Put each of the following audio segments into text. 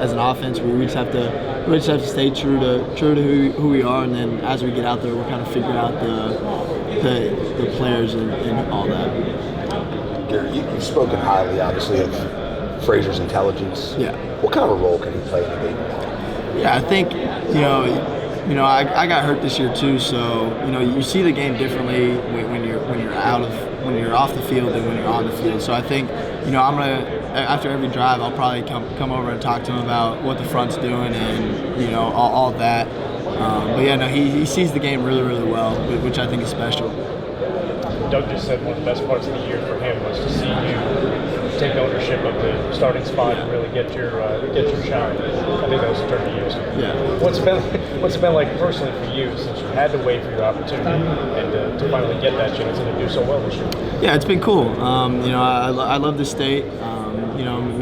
as an offense, we just have to stay true to who we are, and then as we get out there, we're kind of figuring out the players and all that. Garrett, you've spoken highly, obviously, of Frazier's intelligence. Yeah. What kind of a role can he play in the game? Yeah, I think I got hurt this year too, so you see the game differently when you're off the field than when you're on the field. So I think I'm gonna, after every drive, I'll probably come over and talk to him about what the front's doing and all that. But yeah, no, he sees the game really, really well, which I think is special. Doug just said one of the best parts of the year for him was to see you take ownership of the starting spot and really get your shot. I think that was a turn of years. Yeah. What's it been like personally for you since you had to wait for your opportunity and to finally get that chance and to do so well this year? Yeah, it's been cool. I love the state.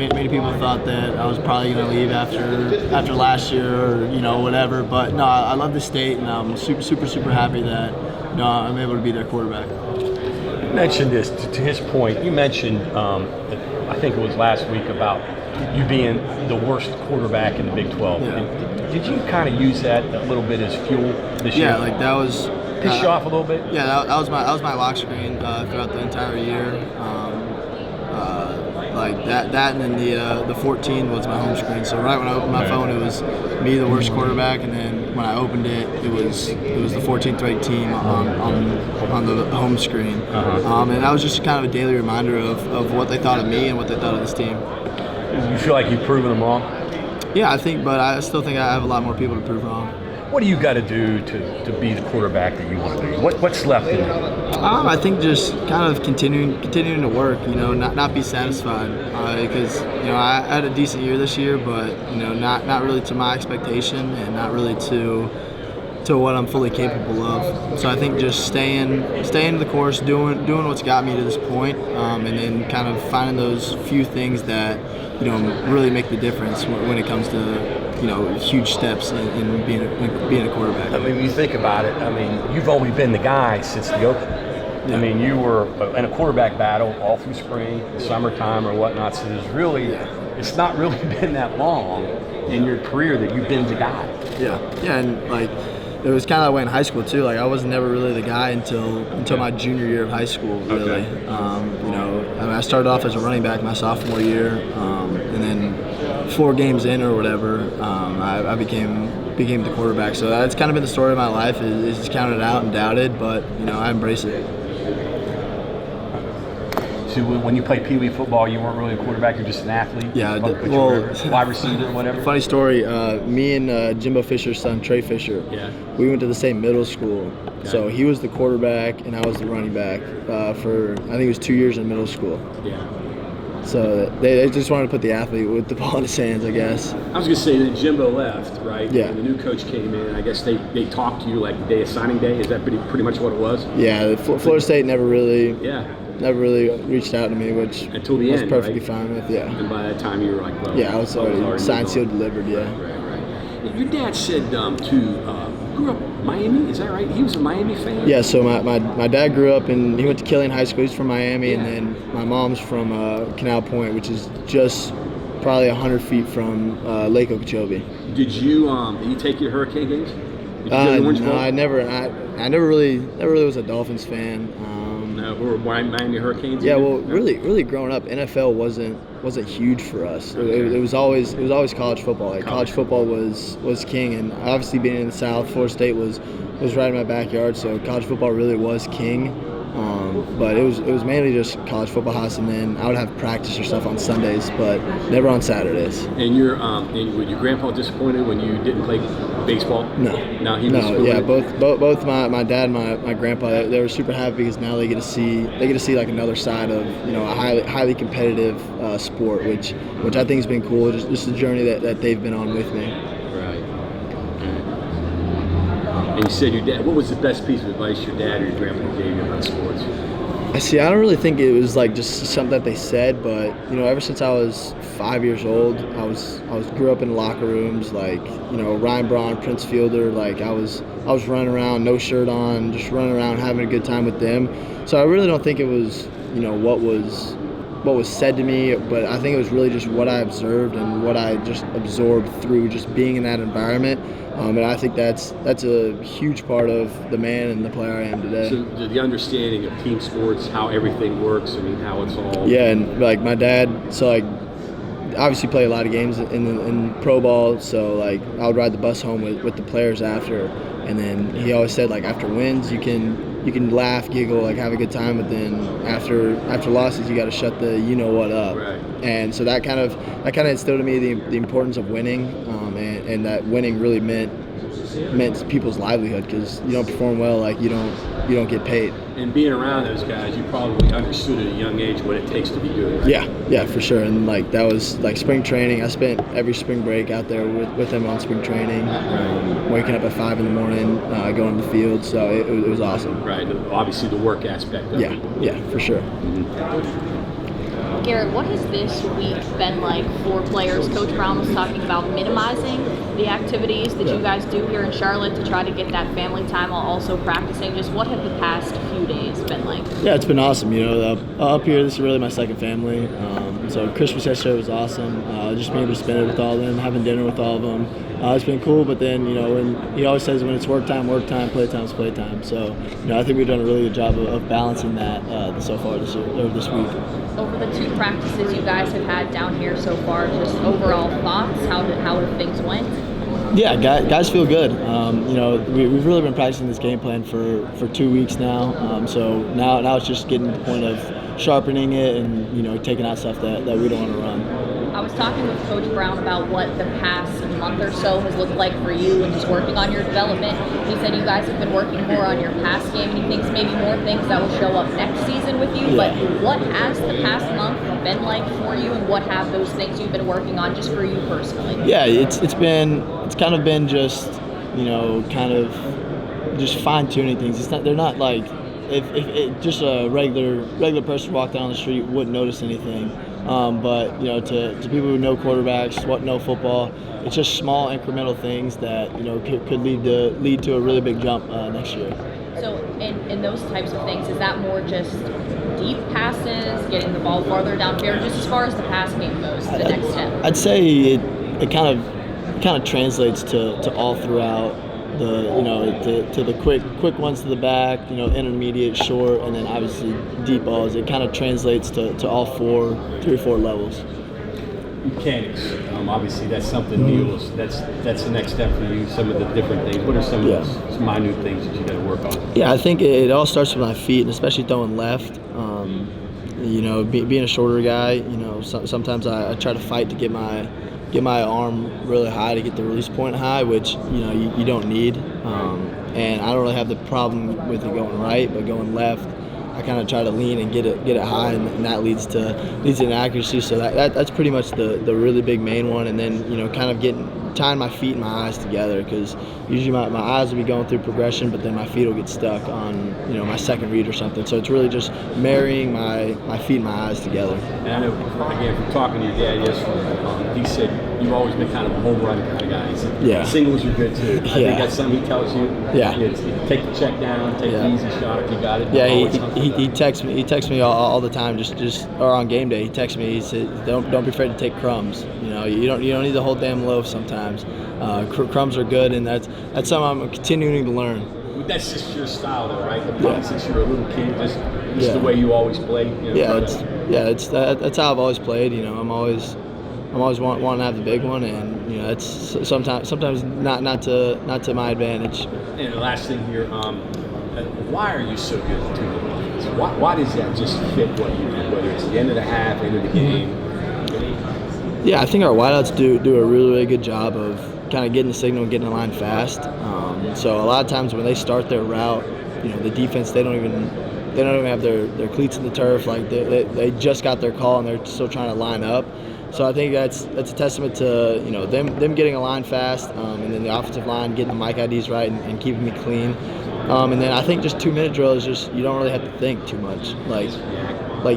Many people thought that I was probably going to leave after last year or whatever. But no, I love the state, and I'm super happy that I'm able to be their quarterback. You mentioned this to his point. You mentioned, I think it was last week, about you being the worst quarterback in the Big 12. Yeah. And did you kind of use that a little bit as fuel this year? Yeah, like that was. Piss you off a little bit? Yeah, that was my lock screen throughout the entire year. Like that, and then the 14 was my home screen. So right when I opened my phone, it was me, the worst quarterback, and then when I opened it, it was the 14th ranked team on the home screen. And that was just kind of a daily reminder of what they thought of me and what they thought of this team. You feel like you've proven them wrong? Yeah, but I still think I have a lot more people to prove wrong. What do you got to do to be the quarterback that you want to be? What's left in you? I think just kind of continuing to work. Not be satisfied because I had a decent year this year, but not really to my expectation and not really to what I'm fully capable of. So I think just staying the course, doing what's got me to this point, and then kind of finding those few things that really make the difference when it comes to huge steps in being a quarterback. I mean, when you think about it, I mean, you've only been the guy since the opener. Yeah. I mean, you were in a quarterback battle all through spring, summertime, or whatnot. So it's not really been that long in your career that you've been the guy. Yeah, and like it was kind of that way in high school too. Like I was never really the guy until my junior year of high school. Really, I started off as a running back my sophomore year, and then 4 games in or whatever, I became the quarterback. So that's kind of been the story of my life. Is just counted out and doubted, but I embrace it. So when you played Pee Wee football, you weren't really a quarterback; you're just an athlete. Yeah, wide receiver, whatever. Funny story. Me and Jimbo Fisher's son, Trey Fisher. Yeah. We went to the same middle school. Okay. So he was the quarterback and I was the running back for I think it was 2 years in middle school. Yeah. So they just wanted to put the athlete with the ball in his hands, I guess. I was going to say that Jimbo left, right? Yeah. And the new coach came in. I guess they talked to you like the day of signing day. Is that pretty much what it was? Yeah. Florida State never really reached out to me, which until the was end, perfectly right? fine with. Yeah. And by that time, you were like, well, yeah, I was already signed, sealed, delivered. Yeah. Right. Your dad said grew up in Miami. Is that right? He was a Miami fan. Yeah. So my dad grew up and he went to Killian High School. He's from Miami, and then my mom's from Canal Point, which is just probably 100 feet from Lake Okeechobee. Did you take your Hurricane games? Did you go to Orange Bowl? No, I never really was a Dolphins fan. No, or Miami Hurricanes. Yeah, well, really growing up, NFL wasn't huge for us. Okay. It was always college football. Like college football was king, and obviously being in the South, Florida State was right in my backyard. So college football really was king. But it was mainly just college football house, and then I would have practice or stuff on Sundays, but never on Saturdays. And your grandpa disappointed when you didn't play baseball? No. No, he was. Yeah, both my dad and my grandpa, they were super happy because now they get to see like another side of a highly competitive sport, which I think has been cool. Just the journey that they've been on with me. And you said your dad. What was the best piece of advice your dad or your grandpa gave you about sports? I don't really think it was like just something that they said, but ever since I was 5 years old, I grew up in locker rooms like Ryan Braun, Prince Fielder. Like I was running around, no shirt on, just running around having a good time with them. So I really don't think it was what what was said to me, but I think it was really just what I observed and what I just absorbed through just being in that environment. And I think that's a huge part of the man and the player I am today. So the understanding of team sports, how everything works, I mean, how it's all. Yeah, and like my dad, so like obviously play a lot of games in pro ball, so like I would ride the bus home with the players after, and then he always said like after wins you can laugh, giggle, like have a good time, but then after losses you got to shut the you know what up. Right. And so that kind of instilled in me the importance of winning, and that winning really meant people's livelihood, because you don't perform well, like you don't get paid. And being around those guys, you probably understood at a young age what it takes to be good. Right? Yeah, for sure. And like that was like spring training. I spent every spring break out there with them on spring training, waking up at 5 in the morning, going to the field. So it was awesome. Right. Obviously, the work aspect of it. Yeah, for sure. Garrett, what has this week been like for players? Coach Brown was talking about minimizing the activities that you guys do here in Charlotte to try to get that family time while also practicing. Just what have the past few days been like? Yeah, it's been awesome. You know, up here, this is really my second family. So Christmas yesterday was awesome. Just being able to spend it with all of them, having dinner with all of them. It's been cool, but then, you know, when he always says when it's work time, playtime's playtime. So, you know, I think we've done a really good job of balancing that so far this week. Over the 2 practices you guys have had down here so far, just overall thoughts, how have things went? Yeah, guys feel good. You know, we've really been practicing this game plan for 2 weeks now. So now it's just getting to the point of sharpening it and, you know, taking out stuff that we don't want to run. I was talking with Coach Brown about what the past month or so has looked like for you and just working on your development. He said you guys have been working more on your pass game, and he thinks maybe more things that will show up next season with you. Yeah. But what has the past month been like for you, and what have those things you've been working on just for you personally? Yeah, it's kind of been just, you know, kind of just fine tuning things. They're not like if just a regular person walked down the street wouldn't notice anything. But, you know, to people who know quarterbacks, know football, it's just small incremental things that, you know, could lead to a really big jump next year. So in those types of things, is that more just deep passes, getting the ball farther downfield, just as far as the pass game goes, the next step? I'd say it kind of translates to all throughout. To the quick ones to the back, you know, intermediate, short, and then obviously deep balls. It kind of translates to all 3 or 4 levels. Mechanics, obviously that's something new. That's the next step for you. Some of the different things. What are some of those minute things that you got to work on? Yeah, I think it all starts with my feet, and especially throwing left. You know, being a shorter guy, you know, sometimes I try to fight to get my arm really high to get the release point high, which, you know, you don't need. And I don't really have the problem with it going right, but going left, I kind of try to lean and get it high, and that leads to inaccuracy. So that's pretty much the really big main one. And then, you know, kind of tying my feet and my eyes together, because usually my eyes will be going through progression, but then my feet will get stuck on, you know, my second read or something. So it's really just marrying my feet and my eyes together. And I know, again, from talking to your dad yesterday, he said you've always been kind of a home run kind of guy. He said singles are good too. I think that's something he tells you. Yeah. Take the check down, take the easy shot if you got it. Yeah, he texts me all the time, just or on game day. He texts me. He said, "Don't be afraid to take crumbs. You know, you don't need the whole damn loaf sometimes. Crumbs are good," and that's something I'm continuing to learn. That's just your style, though, right? Since you're a little kid, this is the way you always play. You know, that's how I've always played. You know, I'm always wanting to have the big one, and, you know, that's sometimes not to my advantage. And the last thing here, why are you so good at 2 minutes? Why does that just fit what you do? Whether it's the end of the half, end of the game. Yeah, I think our wideouts do a really good job of kind of getting the signal and getting the line fast. So a lot of times when they start their route, you know, the defense, they don't even have their cleats in the turf. Like they just got their call and they're still trying to line up. So I think that's a testament to, you know, them getting a line fast, and then the offensive line getting the mic IDs right and keeping me clean. And then I think just 2-minute drill is just, you don't really have to think too much. Like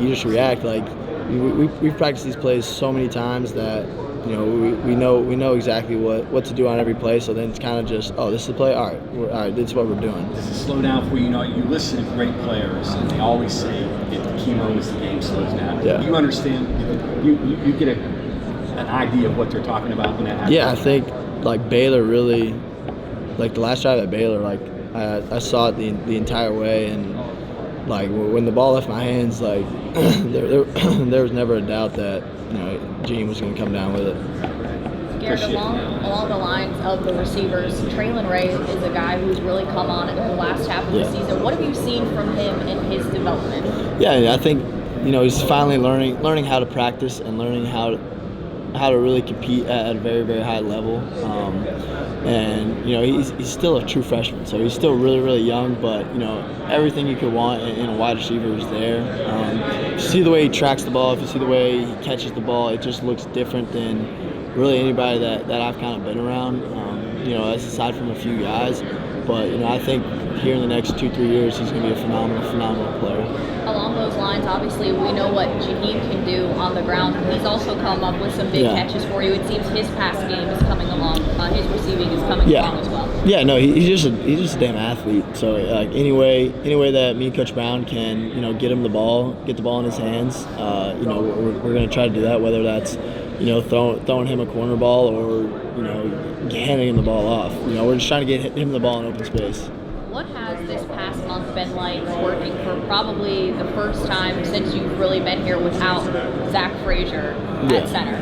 you just react. Like we've practiced these plays so many times that we know exactly what to do on every play. So then it's kind of just, this is the play. All right, this is what we're doing. Does it slow down for you? You listen to great players, and they always say at the key moments the game slows down. Yeah. Do you understand? You get an idea of what they're talking about when that happens? Yeah, I think like Baylor really, like the last drive at Baylor, like I saw it the entire way, and like when the ball left my hands, like there was never a doubt that Gene was going to come down with it. Garrett, along the lines of the receivers, Traylon Ray is a guy who's really come on in the last half of the season. What have you seen from him in his development? Yeah, I think he's finally learning how to practice and learning how to really compete at a very, very high level. And he's still a true freshman, so he's still really, really young. But everything you could want in a wide receiver is there. If you see the way he tracks the ball, if you see the way he catches the ball, it just looks different than really anybody that I've kind of been around. That's aside from a few guys. But I think here in the next 2-3 years, he's going to be a phenomenal player. Along those lines, obviously, we know what Jaheim can do on the ground. He's also come up with some big catches for you. It seems his pass game is coming along. His receiving is coming along as well. Yeah, no, he's just a damn athlete. So like any way that me and Coach Brown can get him the ball, get the ball in his hands, we're going to try to do that. Whether that's throwing him a corner ball or handing him the ball off. We're just trying to get him the ball in open space. What has this past month been like working for probably the first time since you've really been here without Zach Frazier at center?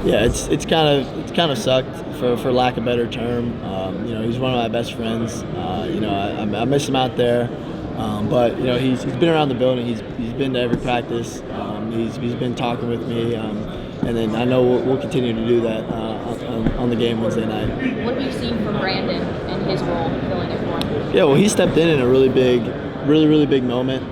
Yeah, it's kind of sucked for lack of a better term. He's one of my best friends. I miss him out there, but he's been around the building. He's been to every practice. He's been talking with me, and then I know we'll continue to do that on the game Wednesday night. What have you seen from Brandon and his role filling it for him? Yeah, well, he stepped in a really big moment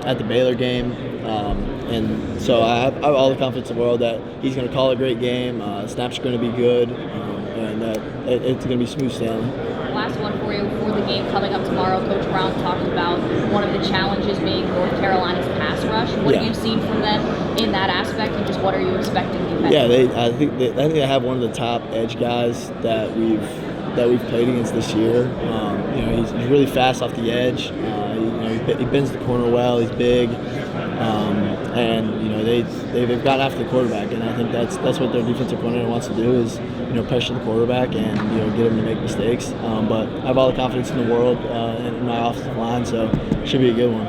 at the Baylor game, and so I have all the confidence in the world that he's going to call a great game. Snaps are going to be good, and it's going to be smooth sailing. Last one for you. For the game coming up tomorrow, Coach Brown talked about one of the challenges being North Carolina's pass rush. What have you seen from them in that aspect, and just what are you expecting defensively? Yeah, I think they have one of the top edge guys that we've played against this year. He's really fast off the edge. He bends the corner well. He's big, and they've gotten after the quarterback, and I think that's what their defensive coordinator wants to do is pressure the quarterback and get him to make mistakes. But I have all the confidence in the world in my offensive line, so it should be a good one.